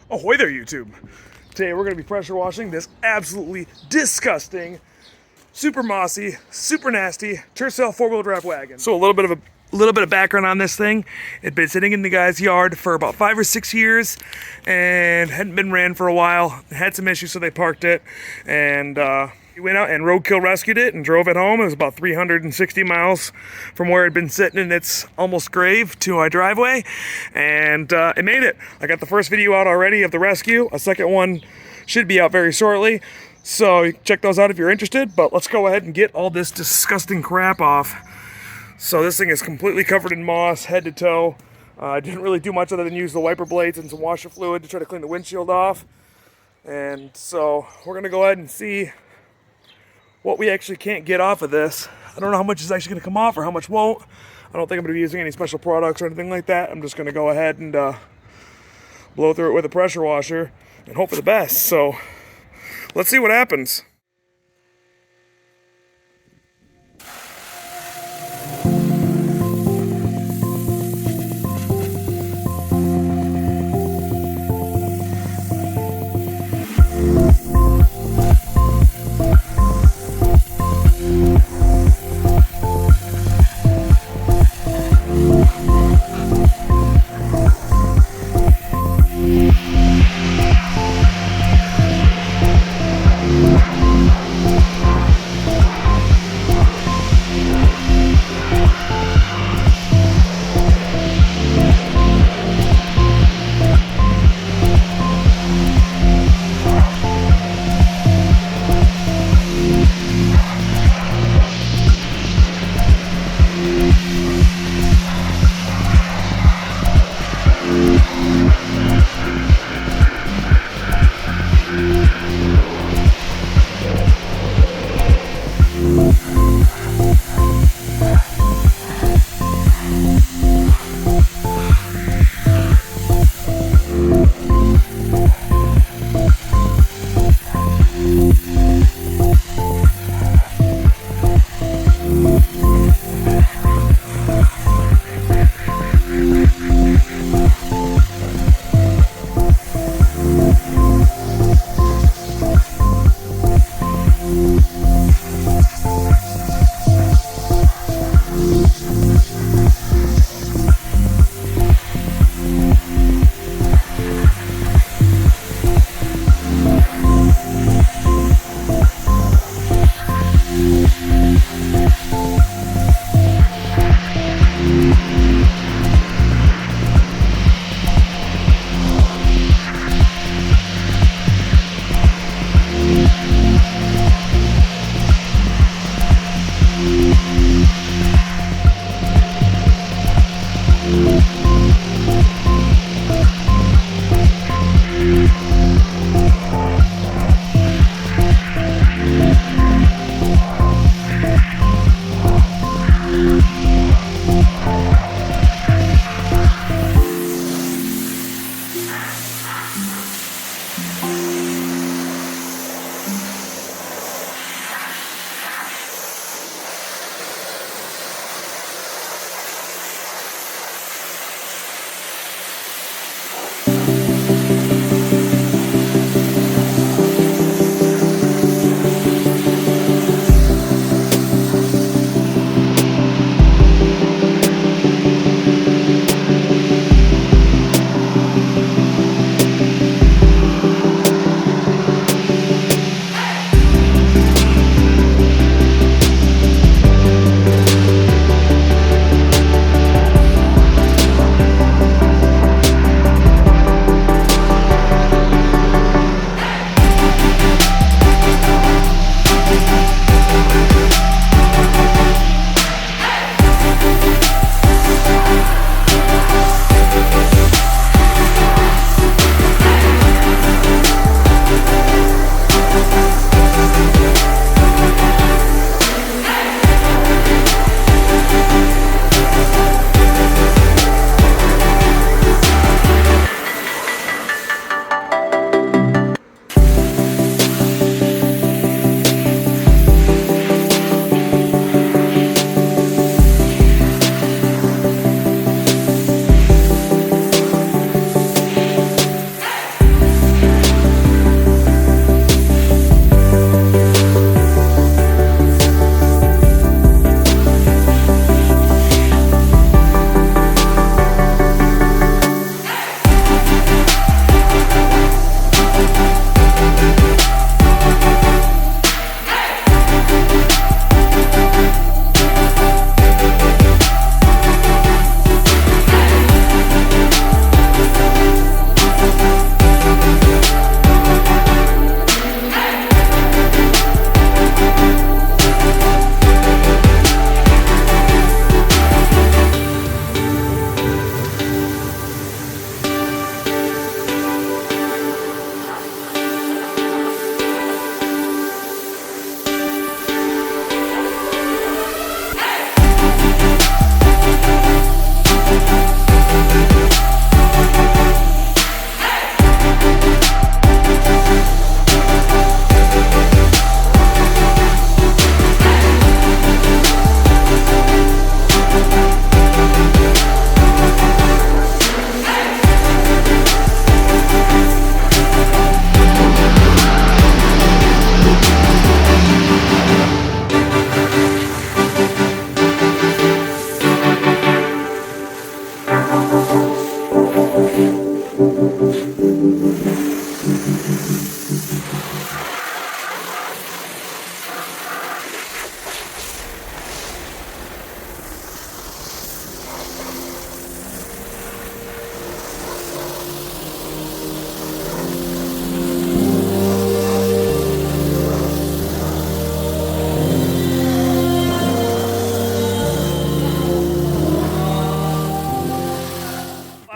Ahoy there, YouTube. Today we're going to be pressure washing this absolutely disgusting, super mossy, super nasty Tercel four-wheel drive wagon. So a little bit of background on this thing. It'd been sitting in the guy's yard for about 5 or 6 years and hadn't been ran for a while. Had some issues, so they parked it, and he went out and roadkill rescued it and drove it home. It was about 360 miles from where it had been sitting in its almost grave to my driveway, and it made it. I got the first video out already of the rescue. A second one should be out very shortly, so check those out if you're interested. But let's go ahead and get all this disgusting crap off. So this thing is completely covered in moss, head to toe. I didn't really do much other than use the wiper blades and some washer fluid to try to clean the windshield off. And so we're gonna go ahead and see what we actually can't get off of this. I don't know how much is actually gonna come off or how much won't. I don't think I'm gonna be using any special products or anything like that. I'm just gonna go ahead and blow through it with a pressure washer and hope for the best. So let's see what happens.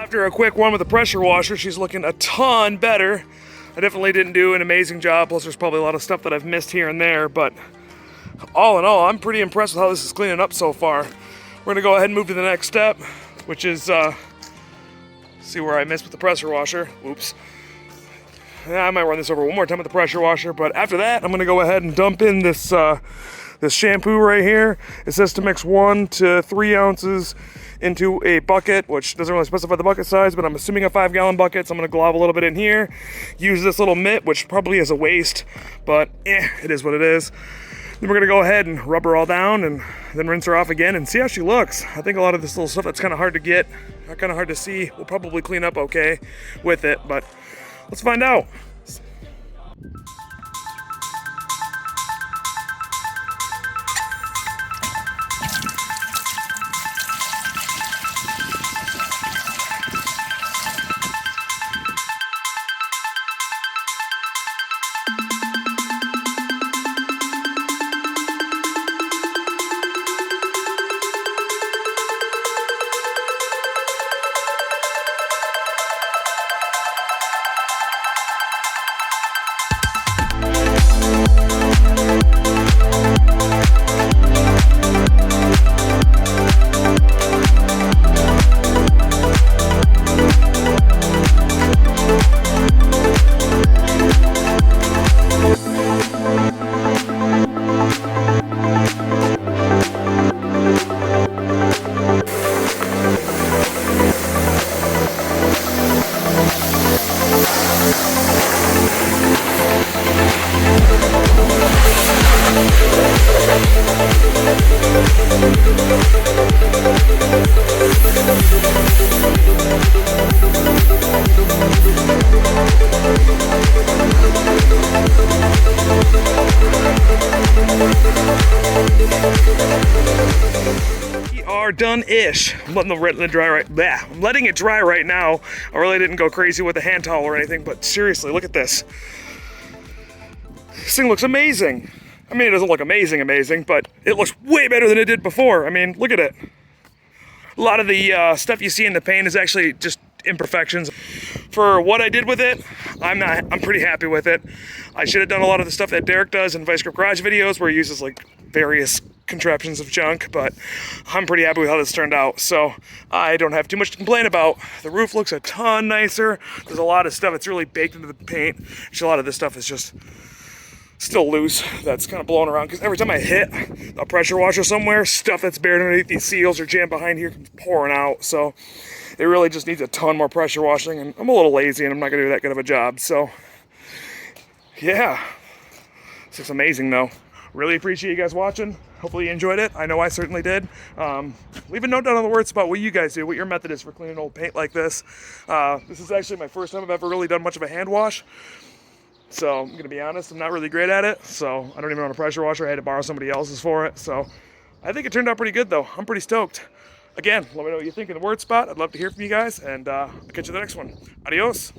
After a quick one with the pressure washer, she's looking a ton better. I definitely didn't do an amazing job, plus there's probably a lot of stuff that I've missed here and there, but all in all, I'm pretty impressed with how this is cleaning up so far. We're gonna go ahead and move to the next step, which is, see where I missed with the pressure washer. Oops. Yeah, I might run this over one more time with the pressure washer, but after that, I'm gonna go ahead and dump in this, this shampoo right here. It says to mix 1 to 3 ounces into a bucket, which doesn't really specify the bucket size, but I'm assuming a 5-gallon bucket, so I'm gonna glob a little bit in here. Use this little mitt, which probably is a waste, but it is what it is. Then we're gonna go ahead and rub her all down and then rinse her off again and see how she looks. I think a lot of this little stuff that's kind of hard to get, kind of hard to see, will probably clean up okay with it, but let's find out. Done-ish. I'm letting it dry right. Bleh. I'm letting it dry right now. I really didn't go crazy with the hand towel or anything, but seriously, look at this. This thing looks amazing. I mean, it doesn't look amazing, but it looks way better than it did before. I mean, look at it. A lot of the stuff you see in the paint is actually just imperfections. For what I did with it, I'm pretty happy with it. I should have done a lot of the stuff that Derek does in Vice Grip Garage videos, where he uses like various contraptions of junk, but I'm pretty happy with how this turned out, so I don't have too much to complain about. The roof looks a ton nicer. There's a lot of stuff that's really baked into the paint. Actually, a lot of this stuff is just still loose, that's kind of blowing around, because every time I hit a pressure washer somewhere, stuff that's buried underneath these seals or jammed behind here comes pouring out, so it really just needs a ton more pressure washing, and I'm a little lazy and I'm not gonna do that good of a job, so yeah. This looks amazing though. Really appreciate you guys watching. Hopefully you enjoyed it. I know I certainly did. Leave a note down in the words about what you guys do, what your method is for cleaning old paint like this. This is actually my first time I've ever really done much of a hand wash. So I'm gonna be honest, I'm not really great at it. So I don't even own a pressure washer. I had to borrow somebody else's for it. So I think it turned out pretty good though. I'm pretty stoked. Again, let me know what you think in the word spot. I'd love to hear from you guys, and I'll catch you in the next one. Adios.